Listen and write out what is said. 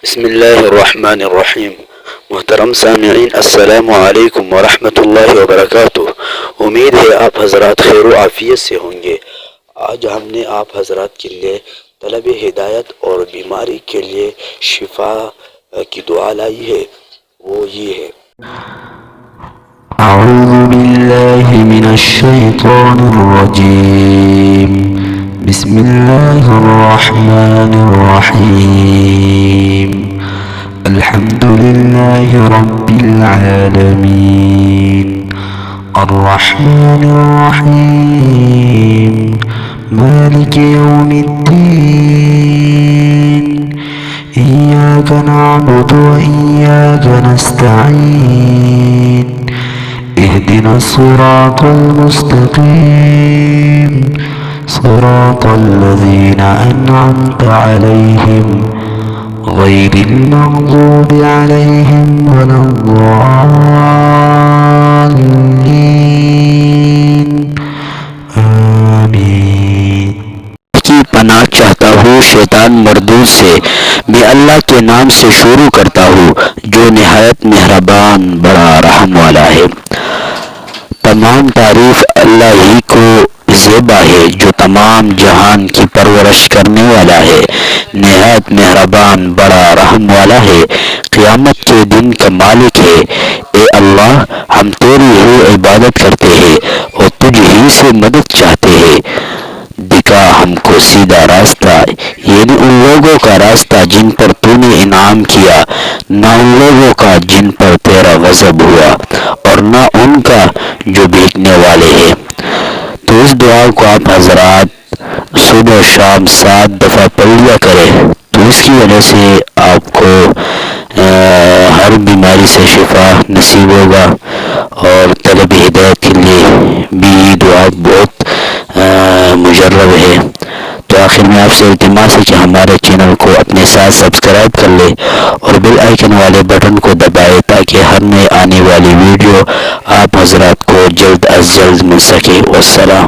بسم اللہ الرحمن الرحیم۔ محترم سامعین، السلام علیکم ورحمۃ اللہ وبرکاتہ۔ امید ہے آپ حضرات خیر و عافیت سے ہوں گے۔ آج ہم نے آپ حضرات کے لیے طلب ہدایت اور بیماری کے لیے شفا کی دعا لائی ہے، وہ یہ ہے: اعوذ باللہ من الشیطان الرجیم، بسم اللہ الرحمن الرحیم، الحمد للہ رب العالمین، الرحمن الرحیم، مالک یوم الدین، ایاک نعبد و ایاک نستعین، اهدنا الصراط المستقيم، صراط الذين أنعمت عليهم غير المغضوب عليهم ولا الضالين، آمين۔ کی پناہ چاہتا ہوں شیطان مردود سے، میں اللہ کے نام سے شروع کرتا ہوں جو نہایت مہربان بڑا رحم والا ہے۔ تمام تعریف اللہ ہی کو زیبا ہے جو تمام جہان کی پرورش کرنے والا ہے، نہایت مہربان بڑا رحم والا ہے، قیامت کے دن کا مالک ہے۔ اے اللہ، ہم تیری ہی عبادت کرتے ہیں اور تجھ ہی سے مدد چاہتے ہیں۔ دکھا ہم کو سیدھا راستہ، یعنی ان لوگوں کا راستہ جن پر تو نے انعام کیا، نہ ان لوگوں کا جن پر تیرا غضب ہوا، اور نہ ان کا جو بھیگنے والے ہیں۔ تو اس دعا کو آپ حضرات صبح و شام 7 دفعہ پڑھ لیا کریں، تو اس کی وجہ سے آپ کو ہر بیماری سے شفا نصیب ہوگا، اور طلب ہدایت کے لیے بھی یہ دعا بہت مجرب ہے۔ تو آخر میں آپ سے التماس ہے کہ ہمارے چینل کو اپنے ساتھ سبسکرائب کر لے اور بیل آئیکن والے بٹن کو دبائے تاکہ ہر نئے آنے والی ویڈیو آپ حضرات کو جلد از جلد مل سکے۔ والسلام۔